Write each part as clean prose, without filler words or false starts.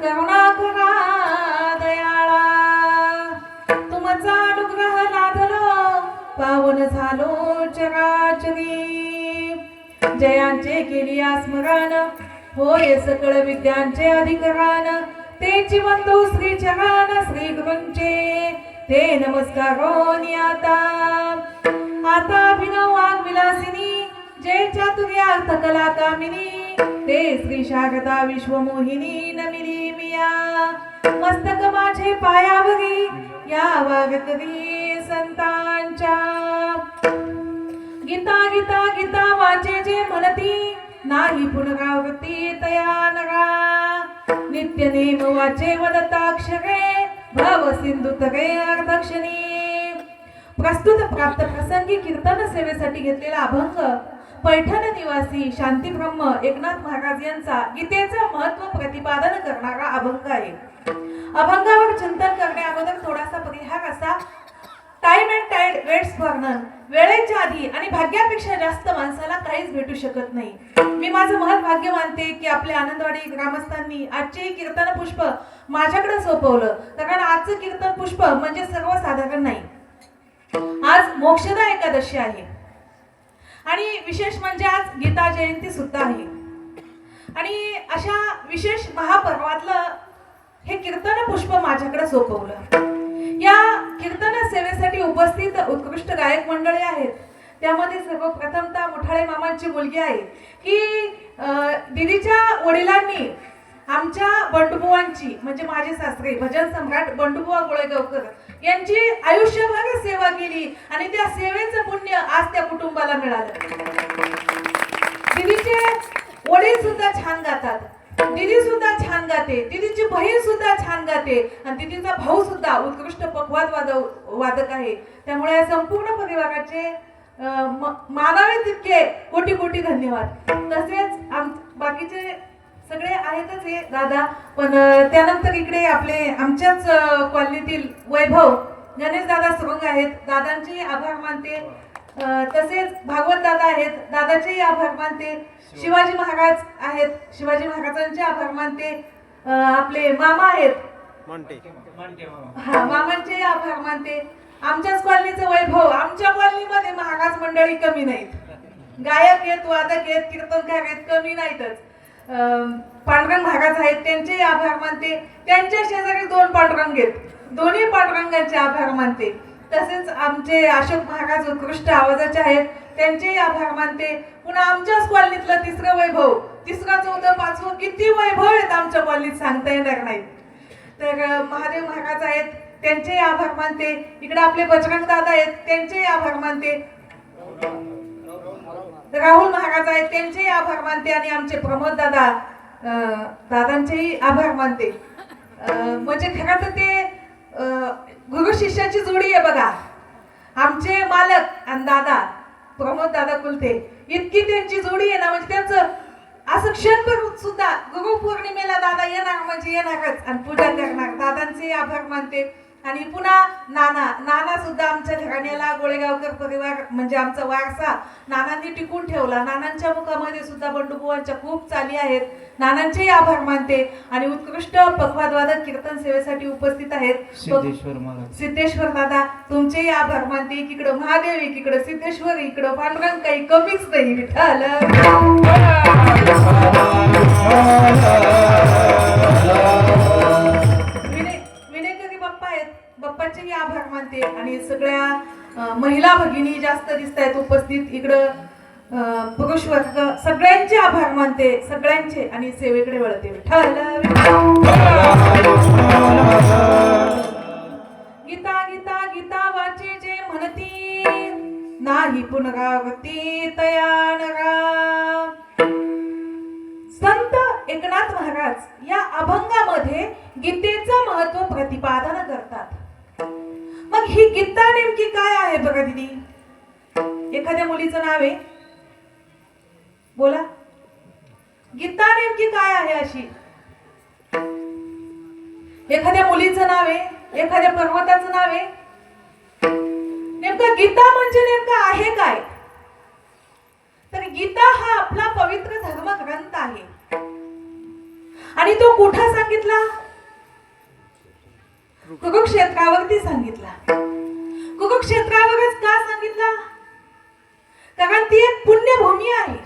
करुणा करा दयाळा, तुमचा अनुग्रह लादलो पावन झालो चराचरी. जयांचे केली स्मरण होय सकळ विद्यांचे अधिकरण, ते चिवंतो श्री चरण श्री गुरूंचे ते नमस्कारो आता. आता अभिनव वाग विलासिनी जय चातुर्यार्थ कला कामिनी, ते श्री शारदा विश्वमोहिनी नमिली मिया. मस्तक माझे पायावरी या वागकरी संतांच्या. गीता गीता गीता वाचे जे म्हणती, नाही पुनरावृत्ती तया नरा. नित्य नेम वाचे वदताक्षरे, भव सिंधू तरे अर्धक्षणी. प्रस्तुत प्राप्त प्रसंगी कीर्तन सेवेसाठी घेतलेला अभंग पैठण निवासी शांती ब्रह्म एकनाथ महाराज यांचा गीतेचं महत्व प्रतिपादन करणारा अभंग आहे. अभंगावर चिंतन करण्या अगोदर थोडासा परिहार असा. Time and tide waits for none. वेळेच्या आधी आणि भाग्यापेक्षा जास्त माणसाला काहीच भेटू शकत नाही. मी माझं महत् भाग्य मानते की आपल्या आनंदवाडी ग्रामस्थांनी आजचे कीर्तन पुष्प माझ्याकडे सोपवलं, कारण आजचं कीर्तन पुष्प म्हणजे सर्वसाधारण नाही. आज मोक्षदा एकादशी आहे आणि विशेष म्हणजे आज गीता जयंती सुद्धा आहे. आणि अशा विशेष महापर्वातलं हे कीर्तन पुष्प माझ्याकडे सोपवलं. या कीर्तन सेवेसाठी उपस्थित उत्कृष्ट गायक मंडळी आहेत. त्यामध्ये सर्वप्रथमतः मुठाळे मामांची मुलगी आहे की दिदीच्या वडिलांनी आमच्या बंडुबुवांची म्हणजे माझे सासरे भजन सम्राट बंडुबुवा गोळेगावकर यांची आयुष्यभर सेवा केली आणि त्या सेवेचं पुण्य आज त्या कुटुंबाला मिळालं. दिदीचे वडील सुद्धा छान गातात, दिदी सुद्धा छान गाते, दिदीची बहीण सुद्धा छान गाते आणि दिदीचा भाऊ सुद्धा उत्कृष्ट पखवाद वादक आहे. त्यामुळे या संपूर्ण परिवाराचे मानावे तितके कोटी कोटी धन्यवाद. तसेच बाकीचे सगळे आहेतच हे दादा, पण त्यानंतर इकडे आपले आमच्याच कॉलनीतील वैभव गणेश दादा सुरंग आहेत, दादांचे आभार मानते. तसेच भागवत दादा आहेत, दादाचेही आभार मानते. शिवाजी महाराज आहेत, शिवाजी महाराजांचे आभार मानते. आपले मामा आहेत मामांचे आभार मानते. आमच्याच कॉलनीचं वैभव, आमच्या कॉलनीमध्ये महाराज मंडळी कमी नाहीत, गायक आहेत, वादक आहेत, कीर्तनकार आहेत, कमी नाहीतच. पांडुरंग महाराज आहेत, त्यांचे आभार मानते. त्यांच्या शेजारी 2 पांडुरंग आहेत, दोन्ही पांडुरंगांचे आभार मानते. तसेच आमचे अशोक महाराज उत्कृष्ट आवाजाचे आहेत, त्यांचेही आभार मानते. पुन्हा आमच्याच कॉलनीतलं 3रं वैभव, 3रं 4थं 5वं किती वैभव आहेत आमच्या कॉलनीत सांगता येणार नाही. तर महादेव महाराज आहेत, त्यांचेही आभार मानते. इकडे आपले बजरंग दादा आहेत, त्यांचेही आभार मानते. राहुल महाराज आहेत, त्यांचेही आभार मानते. आणि आमचे प्रमोद दादा दादांचेही आभार मानते. म्हणजे खरं तर ते गुरु शिष्याची जोडी आहे बघा. आमचे मालक आणि दादा प्रमोद दादा कुलते, इतकी त्यांची जोडी आहे ना, म्हणजे त्यांचं असं क्षणभर सुद्धा गुरु पौर्णिमेला दादा येणार म्हणजे येणारच आणि पूजा करणार. दादांचे आभार मानते. आणि पुन्हा नाना सुद्धा आमच्या घराण्याला गोळेगावकर परिवार म्हणजे आमचा वारसा नानांनी टिकून ठेवला. नानांच्या मुखामध्ये सुद्धा बंडुबुवांच्या खूप चाली आहेत, नानांचेही आभार मानते. आणि उत्कृष्ट पखवादवादक कीर्तन सेवेसाठी उपस्थित आहेत सिद्धेश्वर दादा, तुमचेही आभार मानते. एकीकडं महादेव, एकीकडं सिद्धेश्वर, इकडं पांडुरंग, काही कमीच नाही. विठ्ठल बाप्पाचेही आभार मानते. आणि सगळ्या महिला भगिनी जास्त दिसत आहेत उपस्थित, इकडं पुरुष वर्ग, सगळ्यांचे आभार मानते, सगळ्यांचे. आणि सेवेकडे वळते. गीता गीता गीता वाचे जे म्हणती, नाही पुनरावृत्ती तया नरा. संत एकनाथ महाराज या अभंगामध्ये गीतेचं महत्व प्रतिपादन करतात. मग ही गीता नेमकी काय आहे बघा दिदी? एखाद्या मुलीचं नाव आहे, बोला, गीता नेमकी काय आहे अशी? एखाद्या मुलीचं नाव आहे, एखाद्या पर्वताचं नाव आहे. नेमकं गीता म्हणजे नेमकं आहे काय? तर गीता हा आपला पवित्र धर्म ग्रंथ आहे. आणि तो कुठं सांगितला? कुरुक्षेत्रावरती सांगितला. कुरुक्षेत्रावरच का सांगितला? कारण ती एक पुण्यभूमी आहे.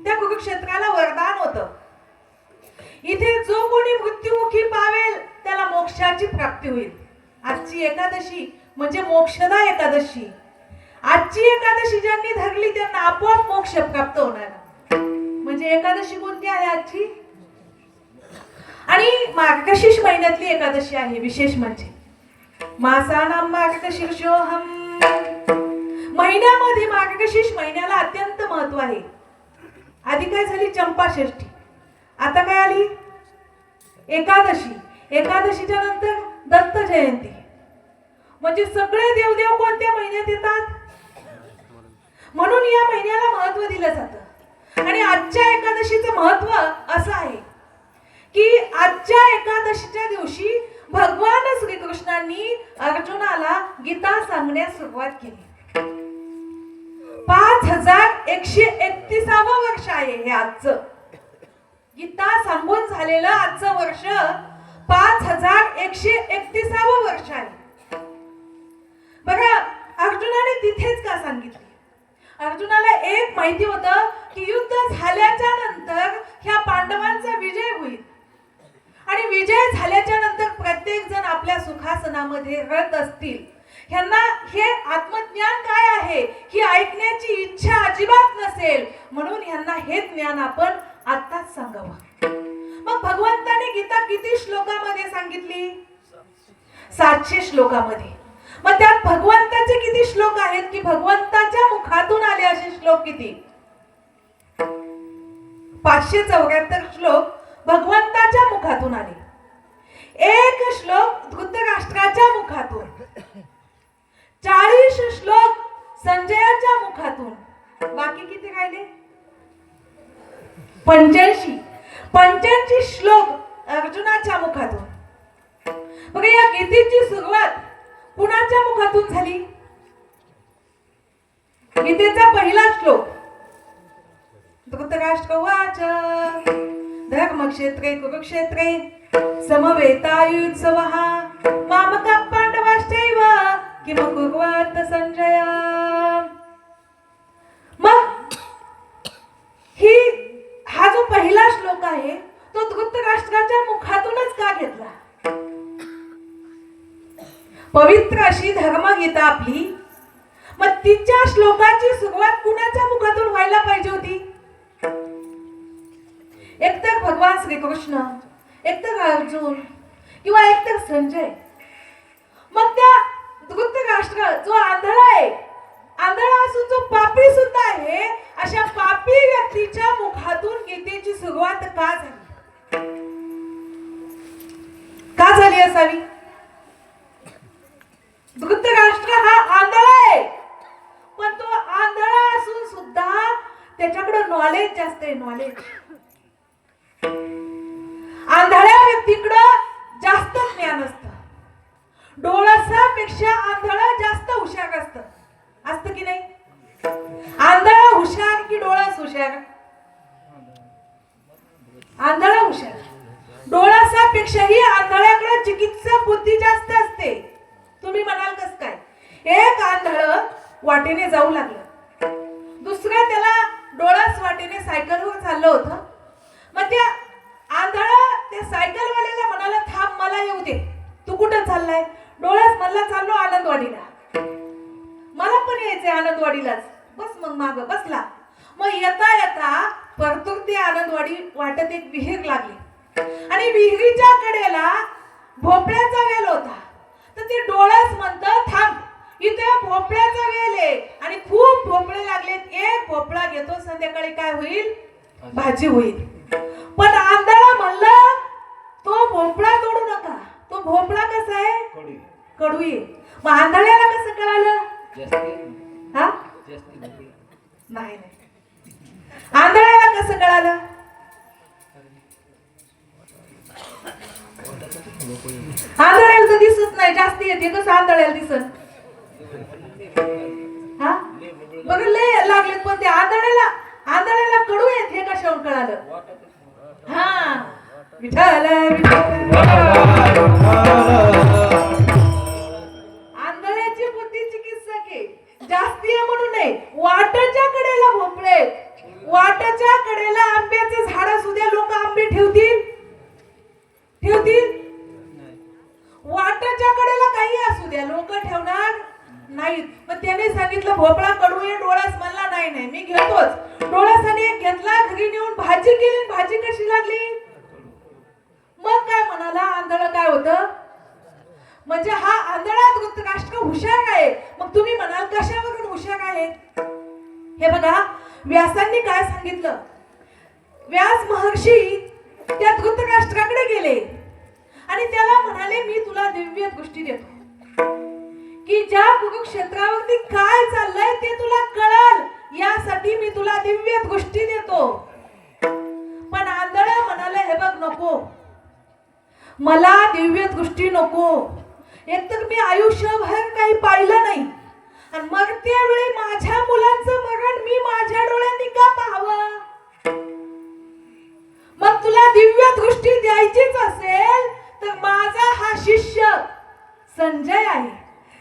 त्या कुरुक्षेत्राला वरदान होतं, इथे जो कोणी मृत्युमुखी पावेल त्याला मोक्षाची प्राप्ती होईल. आजची एकादशी म्हणजे मोक्षदा एकादशी. आजची एकादशी ज्यांनी धरली त्यांना आपोआप मोक्ष प्राप्त होणार. म्हणजे एकादशी कोणती आहे आजची? आणि मार्गशीर्ष महिन्यातली एकादशी आहे. विशेष म्हणजे मासानां मार्गशीर्षोहम, महिन्यामध्ये मार्गशीर्ष महिन्याला अत्यंत महत्व आहे. आधी काय झाली? चंपाषष्ठी. आता काय आली? एकादशी. एकादशीच्या नंतर दत्त जयंती. म्हणजे सगळे देवदेव कोणत्या महिन्यात येतात? म्हणून या महिन्याला महत्व दिलं जातं. आणि आजच्या एकादशीचं महत्व असं आहे की आजच्या एकादशीच्या दिवशी भगवान श्रीकृष्णांनी अर्जुनाला गीता सांगण्यास सुरुवात केली. 5131 वर्ष आहे हे आजचं. गीता सांगून झालेलं आजचं वर्ष 5131 वर्ष आहे. बघा, अर्जुनाने तिथेच का सांगितले? अर्जुनाला एक माहिती होतं की युद्ध झाल्याच्या नंतर ह्या पांडवांचा विजय होईल. आणि विजय झाल्याच्या नंतर प्रत्येक जण आपल्या सुखासनामध्ये रत असतील. ह्यांना हे आत्मज्ञान काय आहे ही ऐकण्याची इच्छा अजिबात नसेल. म्हणून ह्यांना हे ज्ञान आपण आत्ताच सांगावं. मग भगवंताने गीता किती श्लोकामध्ये सांगितली? 700 श्लोकामध्ये. मग त्यात भगवंताचे किती श्लोक आहेत की भगवंताच्या मुखातून आले असे श्लोक किती? 574 श्लोक भगवंताच्या मुखातून आले. एक श्लोक धृतराष्ट्राच्या मुखातून, 40 श्लोक संजयाच्या मुखातून. बाकी किती राहिले? 85 श्लोक अर्जुनाच्या मुखातून. बघा, या गीतेची सुरुवात कुणाच्या मुखातून झाली? गीतेचा पहिला श्लोक धृतराष्ट्र उवाच धर्मक्षेत्रे कुरुक्षेत्रे समवेतायुत्सवः मामकाः पांडवाश्चैव किम कुर्वत संजय. मग हा जो पहिला श्लोक आहे तो धृतराष्ट्राच्या मुखातूनच का घेतला? पवित्र अशी धर्मगीता आपली, मग तिच्या श्लोकाची सुरुवात कुणाच्या मुखातून व्हायला पाहिजे होती? एकतर भगवान श्रीकृष्ण, एकतर अर्जुन किंवा एकतर संजय. मग त्या धृतराष्ट्र जो आंधळा आहे, आंधळा असून जो पापी सुद्धा आहे, अशा पापी व्यक्तीच्या मुखातून गीतेची सुरुवात का झाली? का झाली असावी? धृतराष्ट्र हा आंधळा आहे, पण तो आंधळा असून सुद्धा त्याच्याकडे नॉलेज जास्त आहे. नॉलेज आंधळ्या व्यक्तीकडे जास्त ज्ञान असतं. डोळसापेक्षा आंधळा जास्त हुशार असतं. असतं की नाही? आंधळा हुशार की डोळस हुशार? आंधळा हुशार. डोळसापेक्षाही आंधळ्याकडे चिकित्सा बुद्धी जास्त असते. तुम्ही म्हणाल कस काय? एक आंधळ वाटेने जाऊ लागलं, दुसरं त्याला डोळस वाटेने सायकलवर चाललं होतं. मग त्या आंधळ त्या सायकलवाल्याला म्हणाला, थांब, मला येऊ दे. तू कुठं चाललाय? डोळस म्हणला, चाललो आनंदवाडीला. मला पण यायचंय आनंदवाडीलाच. बस. मग माग बसला. मग येता येता परतूर ते आनंदवाडी वाटत एक विहीर लागली आणि विहिरीच्या कडेला भोपळ्याचा वेल होता. तर ते डोळस म्हणतं, थांब, इथे भोपळ्याचा वेल आहे आणि खूप भोपळे लागलेत. एक भोपळा घेतो, संध्याकाळी काय होईल? भाजी होईल. पण आंधळा म्हणलं, तो भोपळा तोडू नका. तो भोपळा कसा आहे? कडू आहे. मग आंधळ्याला कसं कळालं? हा, नाही. आंधळ्याला कसं कळालं? आंधळ्याला तर दिसत नाही, जास्त येते. कसं आंधळ्याला दिसत? हा, बघ, लय लागलेत. पण ते आंधळ्याला कडू आहेत हे कशावर कळालं? हा, विठ्ठल विठ्ठल. आंधळ्याची बुद्धी चिकित्सक आहे, जास्ती आहे म्हणून नाही. वाटाच्या कडेला भोपळे, वाटाच्या कडेला आंब्याचे झाड असू द्या, लोक आंबे ठेवतील ठेवतील? वाटाच्या कडेला काही असू द्या, लोक ठेवणार नाहीत. मग त्याने सांगितलं भोपळा कडू आहे, डोळास म्हणला नाही नाही मी घेतोच. डोळ्यासाठी एक घेतला, घरी नेऊन भाजी केली. भाजी कशी लागली? मग काय म्हणाला, आंधळ काय होतं? म्हणजे हा आंधळा धृतराष्ट्र हुशार आहे. मग तुम्ही म्हणाल कशावरून हुशार आहे? हे बघा, व्यासांनी काय सांगितलं. व्यास महर्षी त्या धृतराष्ट्राकडे गेले आणि त्याला म्हणाले मी तुला दिव्य गोष्टी देतो की ज्या कुरुक्षेत्रावरती काय चाललंय ते तुला कळल, यासाठी मी तुला दिव्य गोष्टी देतो. पण आंधळ म्हणाले हे बघ नको, मला दिव्य गोष्टी नको. एकतर मी आयुष्यभर काही पाहिलं नाही आणि मग त्यावेळी माझ्या मुलांचं मरण मी माझ्या डोळ्यांनी का पाहावं? मग तुला दिव्य दृष्टी द्यायचीच असेल तर माझा हा शिष्य संजय आहे,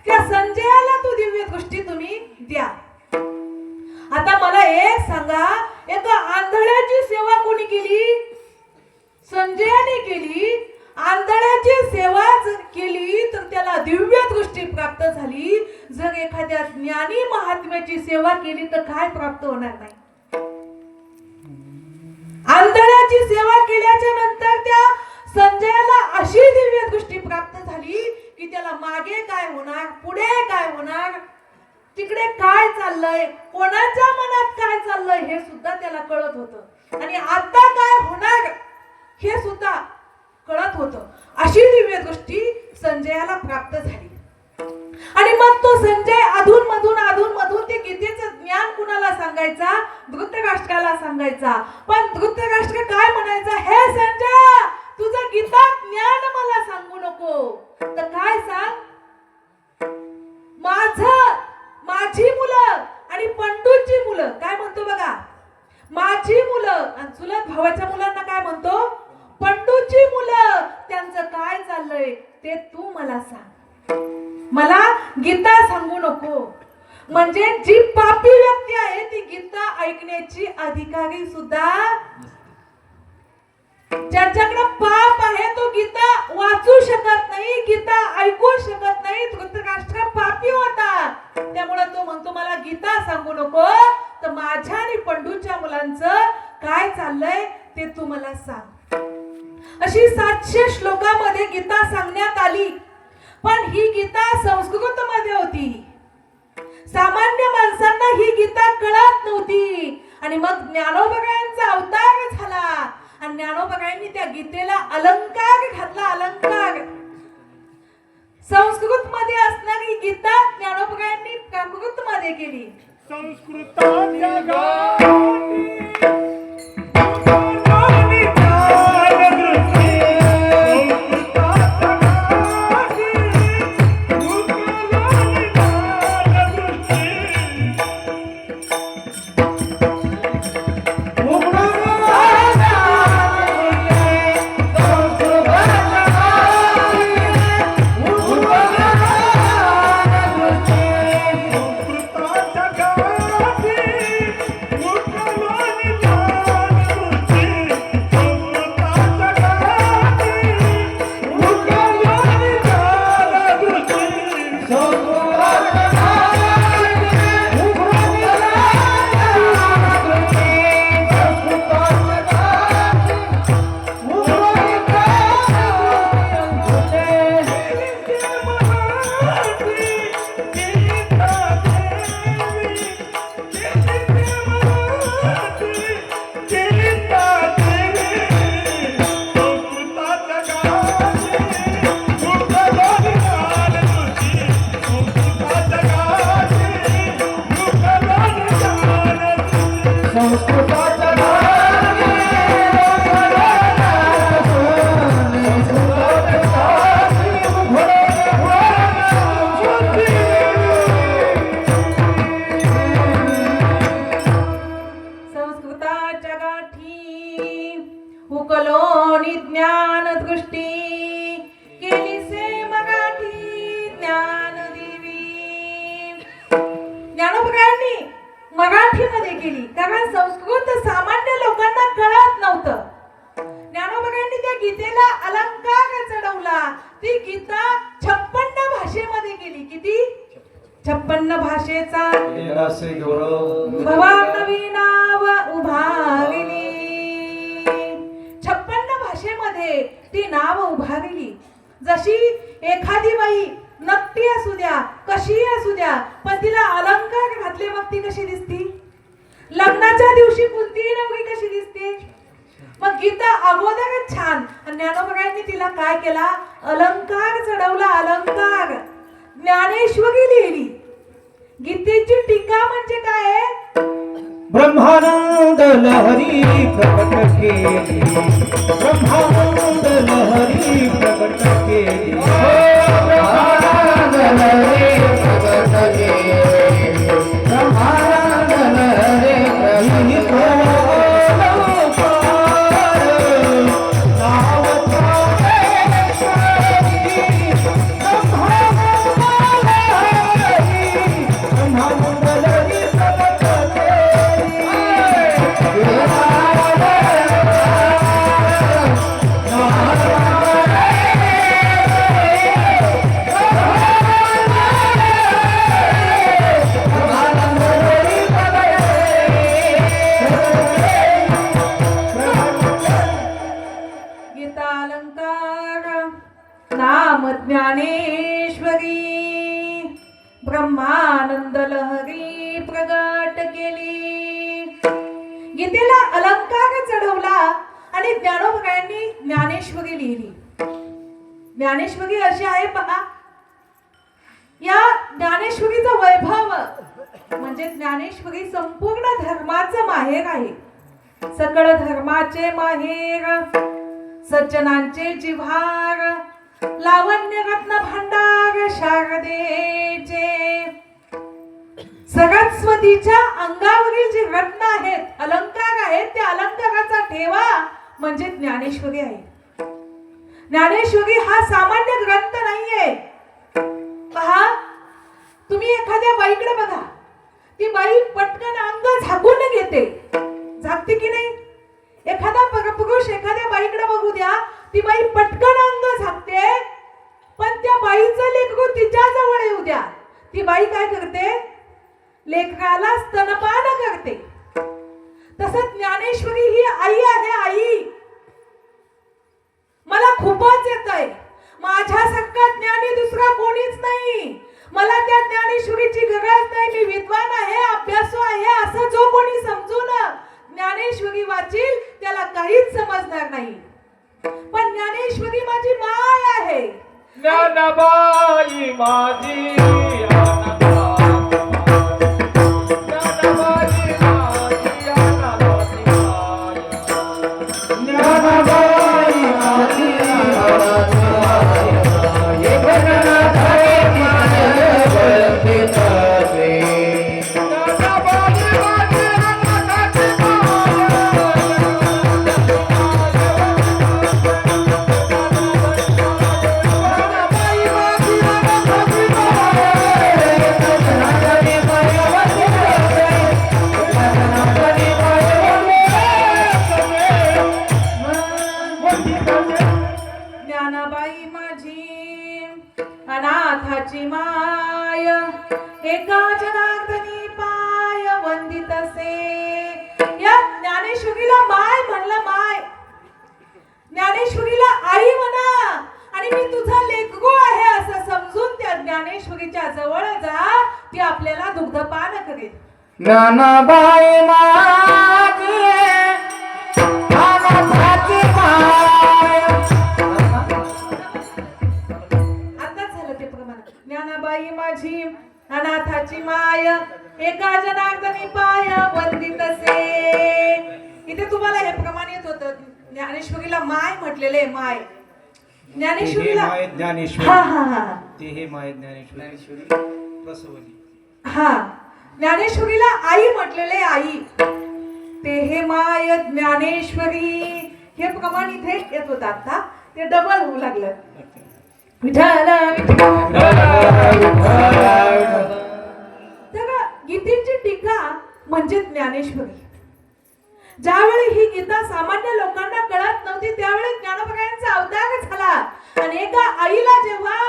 त्या संजयाला तू दिव्य दृष्टी तुम्ही द्या. आता मला एक सांगा, एका आंधळ्याची सेवा कोणी केली? संजयाने केली. आंधळ्याची सेवा जर केली तर त्याला दिव्य दृष्टी प्राप्त झाली. जर एखाद्या ज्ञानी महात्म्याची सेवा केली तर काय प्राप्त होणार नाही? आंधळ्याची सेवा केल्याच्या नंतर त्या संजयाला अशी दिव्य दृष्टी प्राप्त झाली की त्याला मागे काय होणार, पुढे काय होणार, तिकडे काय चाललंय, कोणाच्या मनात काय चाललंय हे सुद्धा त्याला कळत होतं आणि आता काय होणार हे सुद्धा कळत होतं. अशी दिव्य दृष्टी संजयाला प्राप्त झाली. आणि मग तो संजय अधून मधून ते गीतेचं ज्ञान कुणाला सांगायचा? धृतराष्ट्राला सांगायचा. पण धृतराष्ट्र काय म्हणायचा, हे संजय तुझं गीता ज्ञान मला सांगू नको, तर काय सांग, माझी मुलं आणि पंडूची मुलं, काय म्हणतो बघा, माझी मुलं आणि चुलत भावाच्या मुलांना काय म्हणतो, पंडूची मुलं, त्यांचं काय चाललंय ते तू मला सांग, मला गीता सांगू नको. म्हणजे जी पापी व्यक्ती आहे ती गीता ऐकण्याची अधिकारी सुद्धा, ज्याच्याकडे पाप आहे तो गीता वाचू शकत नाही, गीता ऐकू शकत नाही. धृतराष्ट्र पापी होता, त्यामुळे तो म्हणतो मला गीता सांगू नको, तर माझ्या आणि पंडूच्या मुलांचं काय चाललंय ते तू मला सांग. अशी 700 श्लोकामध्ये गीता सांगण्यात आली. पण ही गीता संस्कृत मध्ये होती, सामान्य माणसांना ही गीता कळत नव्हती. आणि मग ज्ञानोबरायांचा अवतार झाला आणि ज्ञानोबरायांनी त्या गीतेला अलंकार घातला. अलंकार, संस्कृत मध्ये असणारी गीता ज्ञानोबरायांनी प्राकृत मध्ये केली. ज्ञान दृष्टी केली से मराठी ज्ञानदेवी. ज्ञानोबरायांनी मराठीमध्ये केली, कारण संस्कृत सामान्य लोकांना कळत नव्हतं. ज्ञानोबरायांनी त्या गीतेला अलंकार चढवला. ती गीता 56 भाषेमध्ये केली. किती? 56 भाषेचा भवा नवी नाव उभारली. 56 भाषेमध्ये ती नाव उभारली. जशी एखादी बाई नक्की असू द्या, कशी असू द्या, पण तिला अलंकार घातले मग ती कशी दिसती? लग्नाच्या दिवशी कोणतीही नवरी कशी दिसते? मग गीता अगोदरच छान. ज्ञानोबरायांनी तिला काय केला? अलंकार चढवला. अलंकार ज्ञानेश्वरी लिहिली. गीतेची टीका म्हणजे काय? ब्रह्मानंद लहरी प्रकट केली, ब्रह्मानंद लहरी प्रकट केली, ब्रह्मानंद लहरी प्रकट केली, ब्रह्मानंद लहरी प्रकट केली. ज्ञानेश्वरी ब्रह्मानंद लहरी प्रगट केली. गीतेला अलंकार चढवला आणि ज्ञानोबरायांनी ज्ञानेश्वरी लिहिली. ज्ञानेश्वरी अशी आहे पहा. या ज्ञानेश्वरीचं वैभव म्हणजे ज्ञानेश्वरी संपूर्ण धर्माचं माहेर आहे. सकळ धर्माचे माहेर, सज्जनांचे जिव्हार, लावण्य रत्न भांडार शारदेचे. सरस्वतीच्या अंगावरील जे रत्न आहेत, अलंकार आहेत, त्या अलंकाराचा ठेवा म्हणजे ज्ञानेश्वरी आहे. ज्ञानेश्वरी हा सामान्य ग्रंथ नाहीये. पहा, तुम्ही एखाद्या बाईकडे बघा, ती बाई पटकन अंग झाकून घेते. झाकते की नाही? एखादा पुरुष एखाद्या बाईकडे बघू द्या, ती बाई पटकन अंग झाकते, पण त्या बाईचं लेकरू तिच्या जवळ येऊ द्या, ती बाई काय करते? लेकराला स्तनपान करते. तसंच ज्ञानेश्वरी ही आई आहे. आई, मला खूपच येतंय, माझ्यासारखा ज्ञानी दुसरा कोणीच नाही, मला त्या ज्ञानेश्वरीची गरज नाही, मी विद्वान आहे, अभ्यासू आहे, असं जो कोणी समजून ज्ञानेश्वरी वाचील त्याला काहीच समजणार नाही. पण ज्ञानेश्वरी माझी माय आहे. ज्ञानबाई माझी अनाथाची माय, एका जनार्दनी पाय वंदित असे. या ज्ञानेश्वरीला माय म्हणलं. माय ज्ञानेश्वरीला आई म्हणा, आणि मी तुझा लेकरू आहे असं समजून त्या ज्ञानेश्वरीच्या जवळ जा, ती आपल्याला दुग्धपान करेल. ज्ञानबाई माझी अनाथाची माय. ज्ञानाबाई माझी अनाथाची माय, एका जनार्दनी पाय वंदित असे. इथे तुम्हाला हे प्रमाण येत होतं. ज्ञानेश्वरीला माय म्हटलेले. माय ज्ञानेश्वरीला ज्ञानेश्वरी. हा हा हा ते हे माय ज्ञानेश्वरी प्रसवली. हा, ज्ञानेश्वरीला आई म्हटलेले. आई ते हे माय ज्ञानेश्वरी, हे प्रमाण इथे येत होतं. आता ते डबल होऊ लागलं. विठ्ठल विठ्ठल. तर गीतेची टीका म्हणजे ज्ञानेश्वरी. ज्यावेळी ही गीता सामान्य लोकांना कळत नव्हती त्यावेळी ज्ञानोबा अवतार झाला. आणि एका आईला जेव्हा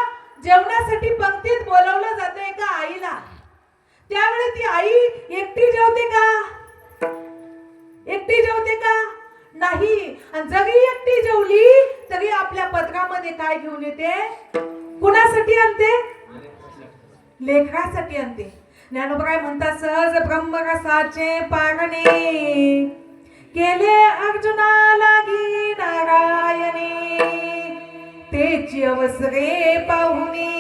जेवणासाठी पंक्तीत बोलवलं जातं एका आईला, त्यावेळी ती आई एकटी जेवते का? एकटी जेवते का? नाही. आणि जरी एकटी जेवली तरी आपल्या पदरामध्ये काय घेऊन येते? कुणासाठी आणते? लेकरासाठी आणते. ज्ञानोबा काय म्हणतात, सहज ब्रह्मरसाचे पारणे केले अर्जुना लागी नारायणे, तेची अवसरे पाहुणे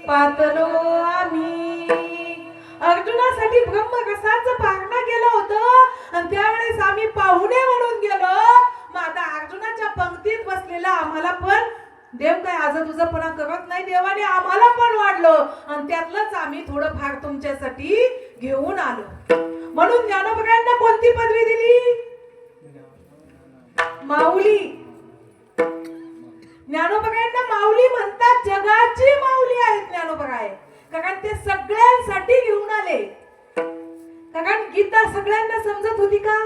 पातलो आम्ही. अर्जुनासाठी ब्रह्मरसाचं पारणं केलं होतं आणि त्यावेळेस आम्ही पाहुणे म्हणून गेलो. मग आता अर्जुनाच्या पंक्तीत बसलेला आम्हाला पण देव काय आज तुझंपणा करत नाही, देवाने आम्हाला पण वाढलं आणि त्यातलंच आम्ही थोडं फार तुमच्यासाठी घेऊन आलो. म्हणून ज्ञानोबांना कोणती पदवी दिली? माऊली. ज्ञानोबांना माऊली म्हणतात. जगाची माऊली आहेत ज्ञानोबा. कारण ते सगळ्यांसाठी घेऊन आले. कारण गीता सगळ्यांना समजत होती का?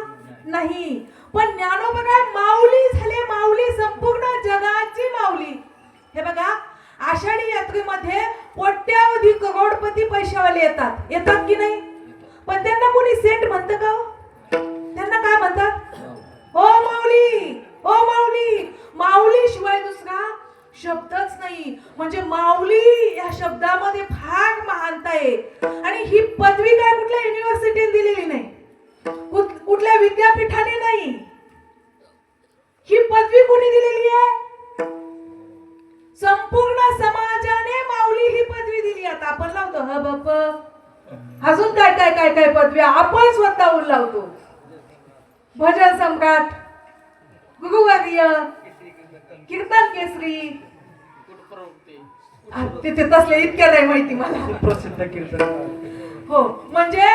नाही. पण ज्ञानोबा माऊली झाले. माऊली संपूर्ण जगाची माऊली. हे बघा, आषाढी यात्रेमध्ये कोट्यावधी करोडपती पैशावाले येतात. येतात की नाही? पण त्यांना कोणी सेठ म्हणतं का? त्यांना काय म्हणतात? ओ माऊली, ओ माऊली. माऊली शिवाय दुसरा शब्दच नाही. म्हणजे माऊली या शब्दामध्ये फार महानता आहे. आणि ही पदवी काय कुठल्या युनिव्हर्सिटीने दिलेली नाही, कुठल्या विद्यापीठाने नाही. ही पदवी कोणी दिलेली आहे? संपूर्ण समाजाने माऊली ही पदवी दिली. आता आपण लावतो ह बाप, अजून काय काय काय काय पदवी आपण स्वतःहून लावतो. भजन सम्राट, गुरुवर्य, कीर्तन केसरी, तिथे तसले इतक्या नाही माहिती मला. प्रसिद्ध कीर्तन. हो, म्हणजे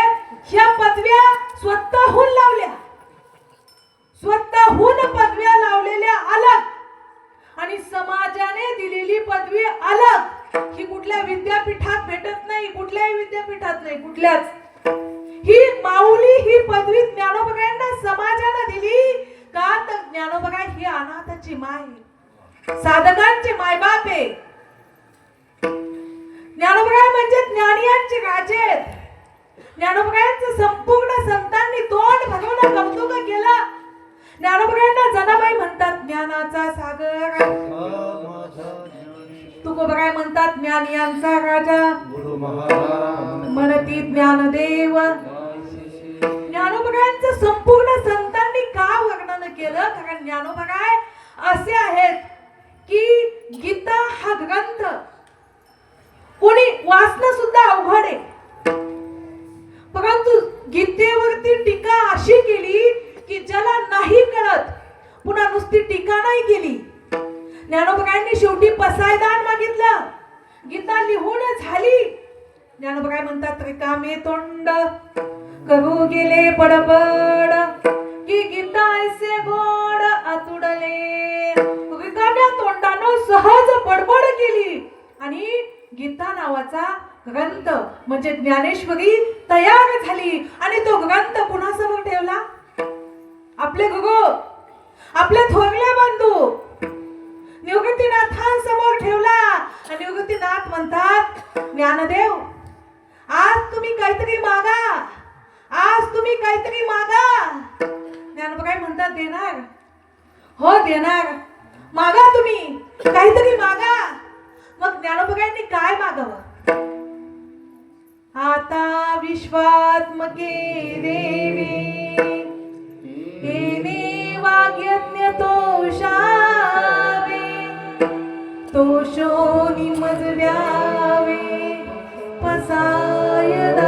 ह्या पदव्या स्वतःहून लावल्या. स्वतःहून पदव्या लावलेल्या अलग आणि समाजाने दिलेली पदवी अलग. ही कुठल्या विद्यापीठात भेटत नाही, कुठल्याही विद्यापीठात नाही, कुठल्याच. ही माऊली ही पदवी ज्ञानोबांना समाजाने दिली का? तर ज्ञानोबा ही अनाथाची माय, साधकांचे मायबाप आहे. ज्ञानोबा म्हणजे ज्ञानियांचे राजे. ज्ञानोबांचं संपूर्ण संतांनी तोंड भरून कौतुक केलं. ज्ञानोबांना जनाबाई म्हणतात ज्ञानाचा सागर. तुकोबा म्हणतात ज्ञानियांचा राजा. म्हणती ज्ञानदेव. ज्ञानोबांचं संपूर्ण संतांनी का वर्णन केलं? कारण ज्ञानोबा असे आहेत की गीता हा ग्रंथ कोणी वाचणं सुद्धा अवघड आहे. परंतु गीतेवरती टीका अशी केली की ज्याला नाही कळत, पुन्हा नुसती टीका नाही केली. ज्ञानोबांनी शेवटी पसायदान मागितलं. गीता लिहून झाली. ज्ञानोबा म्हणतात रिकामे तोंड करू गेले बडबड की गीता ऐसे गोड आतुडले. रिकाम्या तोंडानं सहज बडबड केली आणि गीता नावाचा ग्रंथ म्हणजे ज्ञानेश्वरी तयार झाली. आणि तो ग्रंथ कुणासमोर ठेवला? आपले गुरु, आपले थोरले बंधू निवृत्तीनाथांसमोर ठेवला. आणि निवृत्तीनाथ म्हणतात ज्ञानदेव आज तुम्ही काहीतरी मागा, आज तुम्ही काहीतरी मागा. ज्ञानोबा काय म्हणतात देणार? हो देणार. मागा, तुम्ही काहीतरी मागा. मग ज्ञानोबांनी काय मागावं? आता विश्वात्मके देवी येणे वाग्यज्ञ तोषावे, तोषोनी मजल्यावे पसायदाने.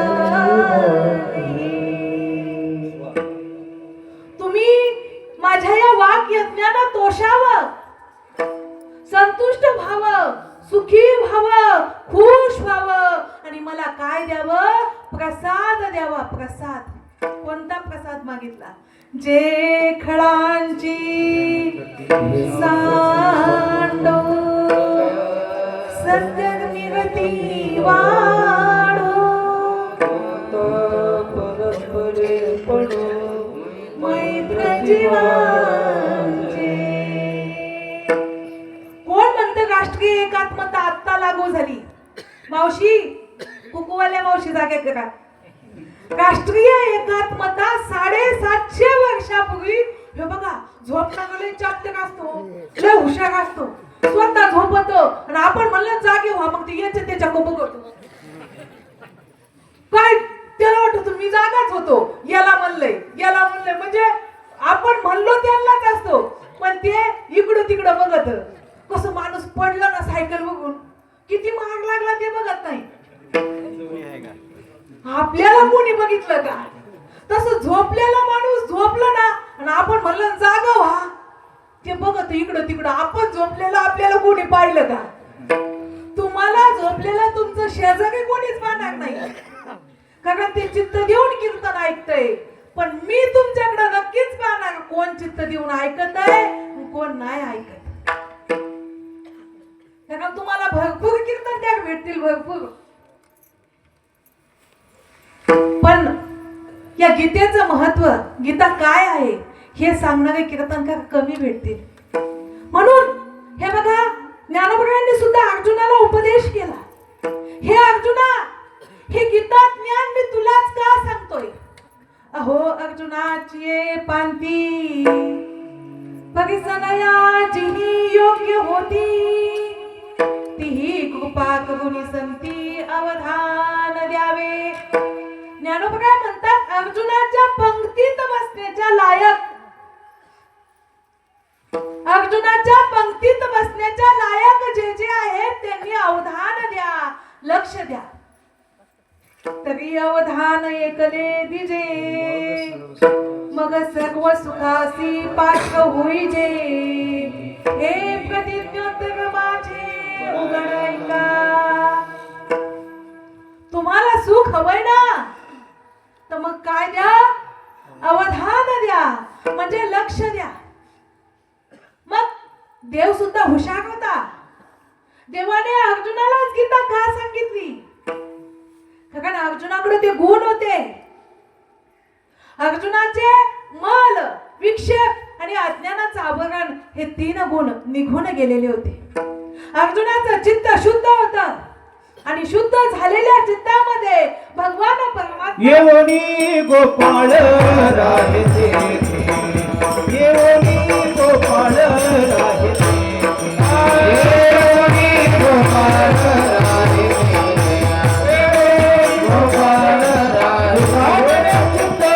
तुम्ही माझ्या या वाग्यज्ञानं तोषावं, संतुष्ट व्हावं, सुखी व्हावं, खुश व्हावं आणि मला काय द्यावं? प्रसाद द्यावा. प्रसाद. कोणता प्रसाद मागितला? जे खळांची सा वाढो परस्परे पडो मैत्र जीवांचे. कोण म्हणतं राष्ट्रीय एकात्मता आत्ता लागू झाली? मावशी, कुकुवाल्या मावशी जागेत का? राष्ट्रीय एकात्मता 750 वर्षापूर्वी, हे बघा, झोपताना लय चापटक असतो, लय हुशार असतो, स्वतः झोपतो आणि आपण म्हणलं जागे व्हा, मग ते याच्या त्याच्या कोप करतो. काय त्याला वाटत मी जागाच होतो, याला म्हणलंय म्हणजे आपण म्हणलो त्यांनाच असतो, पण ते इकडं तिकडं बघत. कसं माणूस पडला ना सायकल बघून, किती महाग लागला ते बघत नाही. आपल्याला कोणी बघितलं का? तसं झोपलेला माणूस झोपला ना आणि आपण म्हणलं जागा व्हा, ते बघत इकडं तिकडं. आपण झोपलेलं आपल्याला कोणी पाहिलं का? तुम्हाला झोपलेला तुमचं शेजारी कोणीच पाहणार नाही, कारण ते चित्त देऊन कीर्तन ऐकतंय. पण मी तुमच्याकडे नक्कीच पाहणार कोण चित्त देऊन ऐकत आहे, कोण नाही ऐकत. कारण तुम्हाला भरपूर कीर्तन त्या भेटतील, भरपूर. पण या गीतेचं महत्व, गीता काय आहे हे सांगणारे कीर्तनकार कमी भेटतील. म्हणून हे बघा, ज्ञानोबरायांनी सुद्धा अर्जुनाला उपदेश केला. हे अर्जुना, हे गीता ज्ञान मी तुलाच का सांगतोय? अहो अर्जुनाची ये पांती परिसनयाची ही योग्य होती, तीही कृपा करुणी संती अवधान द्यावे. ज्ञानोबा म्हणतात, अर्जुनाच्या पंक्तीत बसण्याच्या लायक, अर्जुनाच्या पंक्तीत बसण्याच्या लायक जे जे आहेत त्यांनी अवधान द्या, लक्ष द्या. तरी अवधान एकले दिजे, मग सर्व सुखासी पात्र होईजे. हे प्रतिज्ञोत्तर माझे उघड ऐका. तुम्हाला सुख हवंय ना, तर मग काय द्या? अवधान द्या, म्हणजे लक्ष द्या. मग देव सुद्धा हुशार होता. देवाने अर्जुनालाच गीता का सांगितली? कारण अर्जुनाकडे ते गुण होते. अर्जुनाचे मल, विक्षेप आणि अज्ञानाचं आवरण हे 3 गुण निघून गेलेले होते. अर्जुनाचं चित्त शुद्ध होतं आणि शुद्ध झालेल्या चित्तामध्ये भगवान परमात्मा येवनी गोपाळ राहते, येवनी गोपाळ राहते, येवनी गोपाळ राहते, गोपाळ राहते,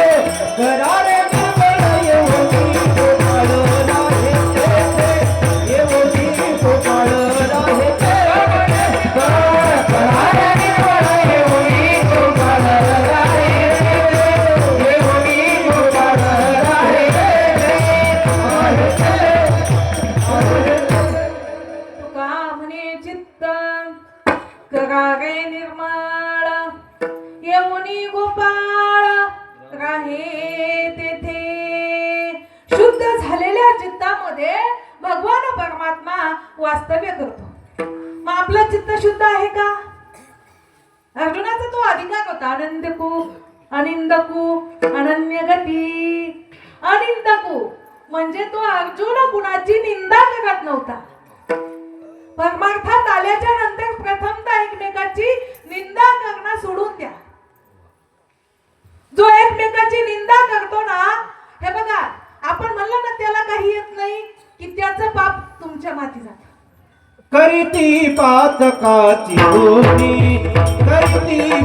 करारे गोपाळ येवनी गोपाळ राहते, येवनी गोपाळ राहते, करारे निर्मळ येऊनी गोपाळ राहे तेथे. शुद्ध झालेल्या चित्तामध्ये भगवान परमात्मा वास्तव्य करतो. मग आपलं चित्त शुद्ध आहे का? अर्जुनाचा तो अधिकार होता, अनंतकू अनिंदकू अनन्य गती. अनिंदकू म्हणजे तो अर्जुन गुणाची निंदा करत नव्हता. परमार्थात आल्याच्या नंतर प्रथमतः एकमेकाची निंदा करणं सोडून द्या. जो एकमेकाची निंदा करतो ना, हे बघा, आपण म्हणलं ना त्याला काही येत नाही, की त्याचं पाप तुमच्या माथी जातं. करीती पातकाची होती, करीती